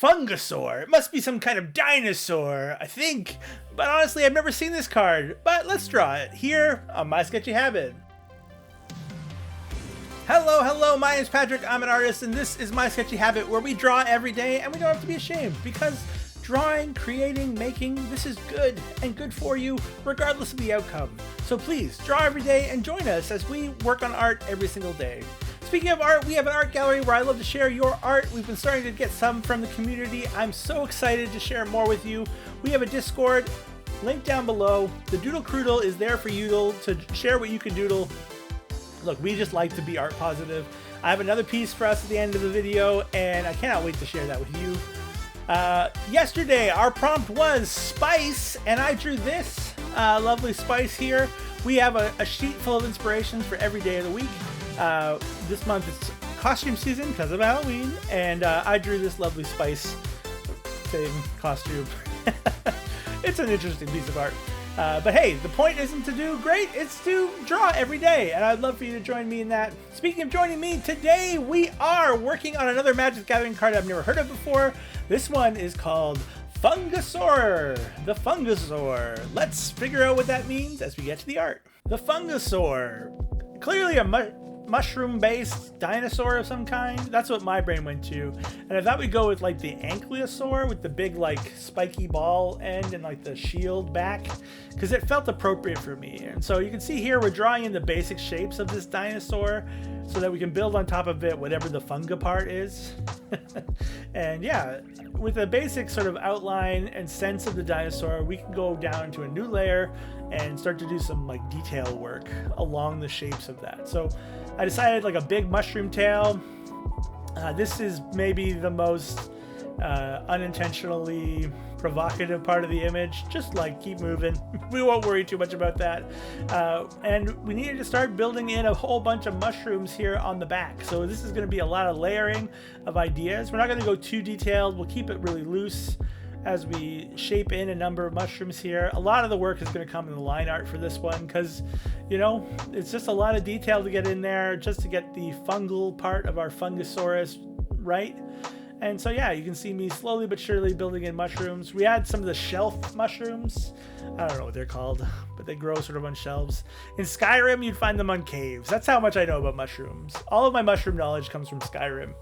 Fungusaur. It must be some kind of dinosaur, I think. But honestly, I've never seen this card. But let's draw it here on My Sketchy Habit. Hello, my name's Patrick. I'm an artist, and this is My Sketchy Habit, where we draw every day, and we don't have to be ashamed, because drawing, creating, making, this is good, and good for you, regardless of the outcome. So please, draw every day, and join us as we work on art every single day. Speaking of art, we have an art gallery where I love to share your art. We've been starting to get some from the community. I'm so excited to share more with you. We have a Discord, link down below. The Doodle Croodle is there for you to share what you can doodle. Look, we just like to be art positive. I have another piece for us at the end of the video, and I cannot wait to share that with you. Yesterday, our prompt was spice, and I drew this lovely spice here. We have a sheet full of inspirations for every day of the week. This month it's costume season because of Halloween, and I drew this lovely spice thing costume. It's an interesting piece of art. But hey, the point isn't to do great, it's to draw every day, and I'd love for you to join me in that. Speaking of joining me, today we are working on another Magic the Gathering card I've never heard of before. This one is called Fungusaur, the Fungusaur. Let's figure out what that means as we get to the art. The Fungusaur, clearly a mushroom-based dinosaur of some kind. That's what my brain went to. And I thought we'd go with like the ankylosaur with the big like spiky ball end and like the shield back, because it felt appropriate for me. And so you can see here we're drawing in the basic shapes of this dinosaur so that we can build on top of it whatever the funga part is. And yeah, with a basic sort of outline and sense of the dinosaur, we can go down into a new layer and start to do some like detail work along the shapes of that. So I decided like a big mushroom tail. This is maybe the most unintentionally provocative part of the image. Just like keep moving. We won't worry too much about that. And we needed to start building in a whole bunch of mushrooms here on the back. So this is going to be a lot of layering of ideas. We're not going to go too detailed. We'll keep it really loose as we shape in a number of mushrooms here. A lot of the work is going to come in the line art for this one because, you know, it's just a lot of detail to get in there just to get the fungal part of our Fungusaurus right. And so yeah, you can see me slowly but surely building in mushrooms. We had some of the shelf mushrooms. I don't know what they're called, but they grow sort of on shelves. In Skyrim, you'd find them on caves. That's how much I know about mushrooms. All of my mushroom knowledge comes from Skyrim,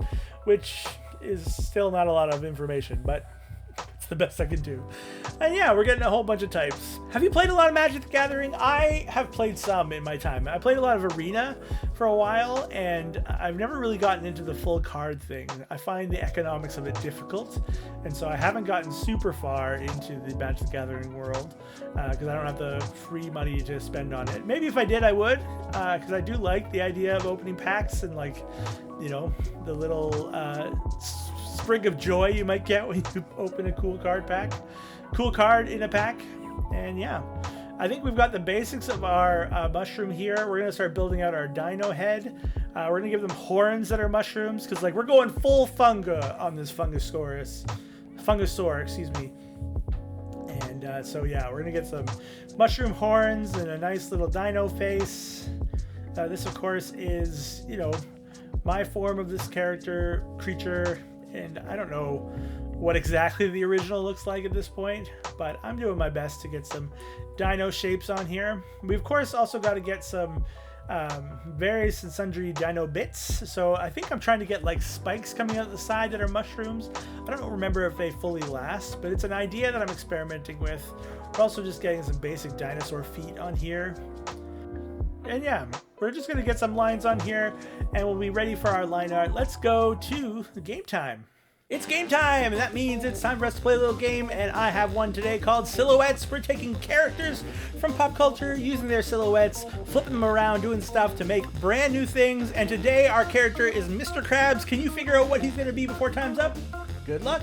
which is still not a lot of information, but it's the best I can do. And yeah, we're getting a whole bunch of types. Have you played a lot of Magic the Gathering? I have played some in my time. I played a lot of Arena for a while, and I've never really gotten into the full card thing. I find the economics of it difficult, and so I haven't gotten super far into the Magic the Gathering world because I don't have the free money to spend on it. Maybe if I did, I would, because I do like the idea of opening packs and, like, you know, the little sprig of joy you might get when you open a cool card in a pack. And yeah, I think we've got the basics of our mushroom here. We're gonna start building out our dino head. We're gonna give them horns that are mushrooms, because like we're going full funga on this Fungusaur, excuse me. And so yeah, we're gonna get some mushroom horns and a nice little dino face. This of course is, you know, my form of this creature, and I don't know what exactly the original looks like at this point, but I'm doing my best to get some dino shapes on here. We of course also got to get some various and sundry dino bits, so I think I'm trying to get like spikes coming out the side that are mushrooms. I don't remember if they fully last, but it's an idea that I'm experimenting with. We're also just getting some basic dinosaur feet on here. And yeah, we're just going to get some lines on here, and we'll be ready for our line art. Let's go to the game time. It's game time, and that means it's time for us to play a little game, and I have one today called Silhouettes. We're taking characters from pop culture, using their silhouettes, flipping them around, doing stuff to make brand new things, and today our character is Mr. Krabbs. Can you figure out what he's going to be before time's up? Good luck.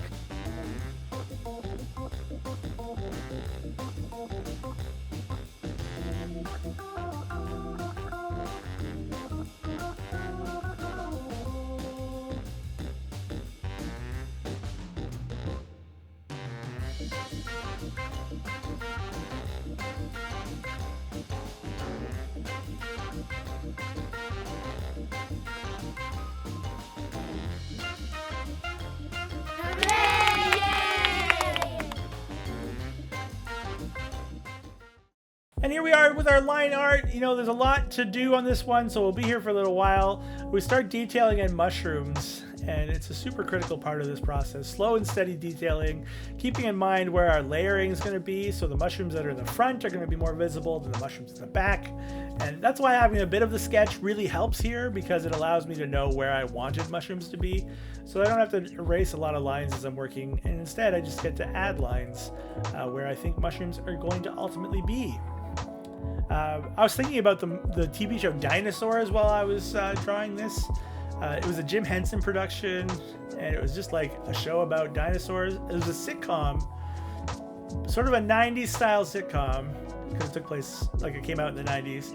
Hooray! And here we are with our line art. You know, there's a lot to do on this one, so we'll be here for a little while. We start detailing in mushrooms, and it's a super critical part of this process. Slow and steady detailing, keeping in mind where our layering is going to be. So the mushrooms that are in the front are going to be more visible than the mushrooms in the back. And that's why having a bit of the sketch really helps here, because it allows me to know where I wanted mushrooms to be. So I don't have to erase a lot of lines as I'm working, and instead I just get to add lines where I think mushrooms are going to ultimately be. I was thinking about the TV show Dinosaurs while I was drawing this. It was a Jim Henson production, and it was just like a show about dinosaurs. It was a sitcom, sort of a 90s style sitcom, because it took place, like it came out in the 90s,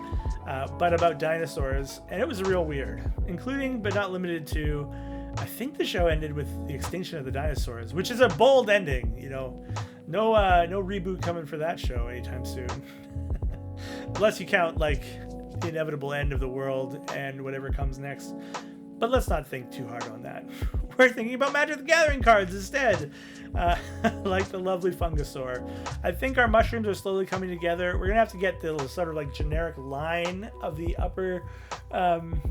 but about dinosaurs, and it was real weird, including but not limited to, I think the show ended with the extinction of the dinosaurs, which is a bold ending, you know. No reboot coming for that show anytime soon. Unless you count like the inevitable end of the world and whatever comes next. But let's not think too hard on that. We're thinking about Magic the Gathering cards instead, like the lovely Fungusaur. I think our mushrooms are slowly coming together. We're gonna have to get the sort of like generic line of the upper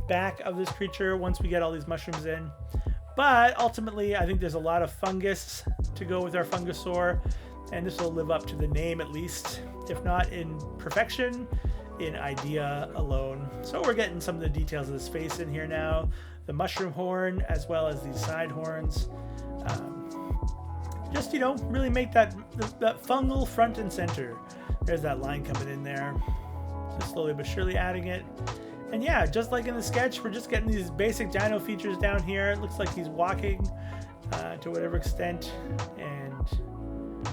back of this creature once we get all these mushrooms in. But ultimately, I think there's a lot of fungus to go with our Fungusaur, and this will live up to the name at least, if not in perfection, in idea alone. So we're getting some of the details of this face in here now, the mushroom horn as well as these side horns. Just, you know, really make that fungal front and center. There's that line coming in there. Just slowly but surely adding it. And yeah, just like in the sketch, we're just getting these basic dino features down here. It looks like he's walking to whatever extent, and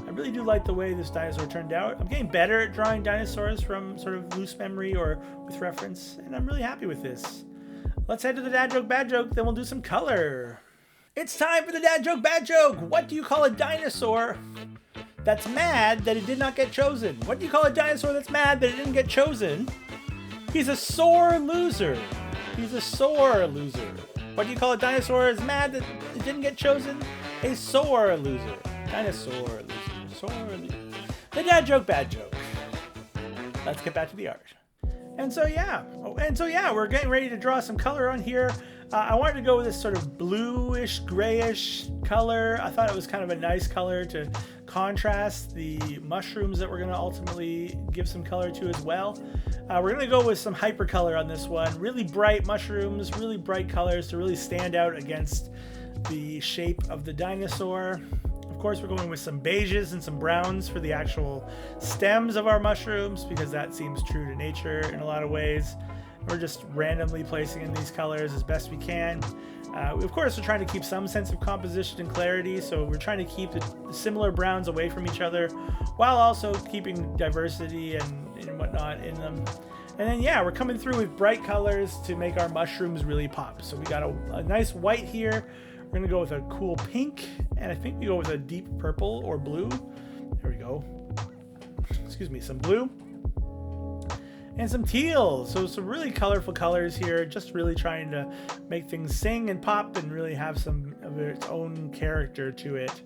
I really do like the way this dinosaur turned out. I'm getting better at drawing dinosaurs from sort of loose memory or with reference, and I'm really happy with this. Let's head to the dad joke, bad joke, then we'll do some color. It's time for the dad joke, bad joke. What do you call a dinosaur that's mad that it did not get chosen? What do you call a dinosaur that's mad that it didn't get chosen? He's a sore loser. He's a sore loser. What do you call a dinosaur that's mad that it didn't get chosen? A sore loser. Dinosaur loser. Sore loser. The dad joke, bad joke. Let's get back to the art. And so yeah, we're getting ready to draw some color on here. I wanted to go with this sort of bluish, grayish color. I thought it was kind of a nice color to contrast the mushrooms that we're going to ultimately give some color to as well. We're going to go with some hyper color on this one. Really bright mushrooms, really bright colors to really stand out against the shape of the dinosaur. Of course, we're going with some beiges and some browns for the actual stems of our mushrooms, because that seems true to nature in a lot of ways. We're just randomly placing in these colors as best we can. Of course, we're trying to keep some sense of composition and clarity, so we're trying to keep the similar browns away from each other while also keeping diversity and whatnot in them. And then yeah, we're coming through with bright colors to make our mushrooms really pop. So we got a nice white here. We're gonna go with a cool pink, and I think we go with a deep purple or blue. There we go. Excuse me, some blue. And some teal. So some really colorful colors here, just really trying to make things sing and pop and really have some of its own character to it.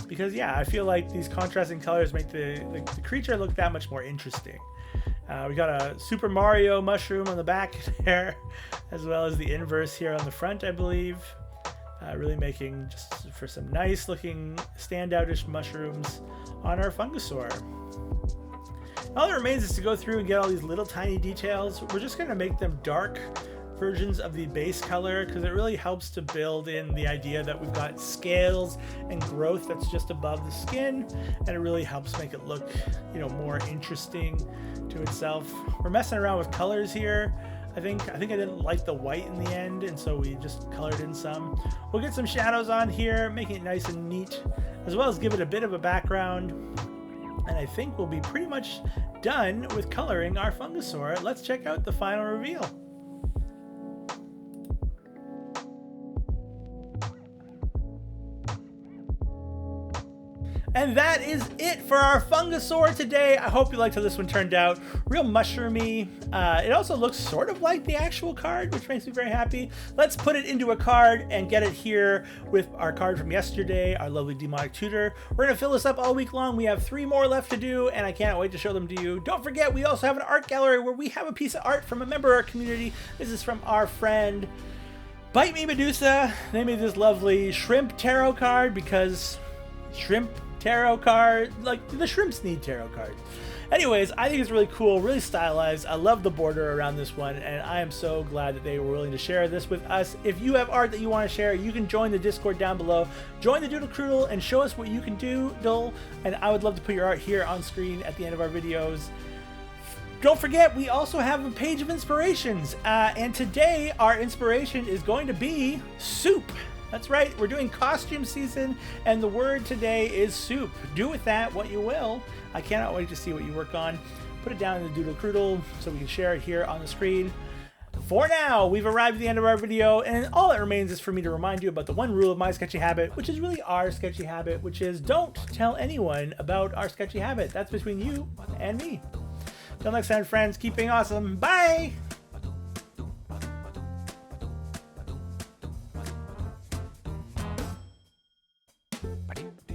Because yeah, I feel like these contrasting colors make the creature look that much more interesting. We got a Super Mario mushroom on the back there, as well as the inverse here on the front, I believe. Really making just for some nice looking standoutish mushrooms on our Fungusaur. All that remains is to go through and get all these little tiny details. We're just going to make them dark versions of the base color, because it really helps to build in the idea that we've got scales and growth that's just above the skin, and it really helps make it look, you know, more interesting to itself. We're messing around with colors here. I think I didn't like the white in the end, and so we just colored in some. We'll get some shadows on here, making it nice and neat, as well as give it a bit of a background. And I think we'll be pretty much done with coloring our Fungusaur. Let's check out the final reveal. And that is it for our Fungusaur today. I hope you liked how this one turned out. Real mushroomy. It also looks sort of like the actual card, which makes me very happy. Let's put it into a card and get it here with our card from yesterday, our lovely Demonic Tutor. We're going to fill this up all week long. We have 3 more left to do, and I can't wait to show them to you. Don't forget, we also have an art gallery where we have a piece of art from a member of our community. This is from our friend Bite Me Medusa. They made this lovely shrimp tarot card because shrimp tarot card, like the shrimps need tarot cards. Anyways, I think it's really cool, really stylized. I love the border around this one, and I am so glad that they were willing to share this with us. If you have art that you want to share, you can join the Discord down below. Join the Doodle Croodle and show us what you can do, and I would love to put your art here on screen at the end of our videos. Don't forget, we also have a page of inspirations, and today our inspiration is going to be soup. That's right, we're doing costume season, and the word today is soup. Do with that what you will. I cannot wait to see what you work on. Put it down in the Doodle Croodle so we can share it here on the screen. For now, we've arrived at the end of our video, and all that remains is for me to remind you about the one rule of my sketchy habit, which is really our sketchy habit, which is don't tell anyone about our sketchy habit. That's between you and me. Till next time, friends, keep being awesome. Bye! Ba-dee-ba-dee.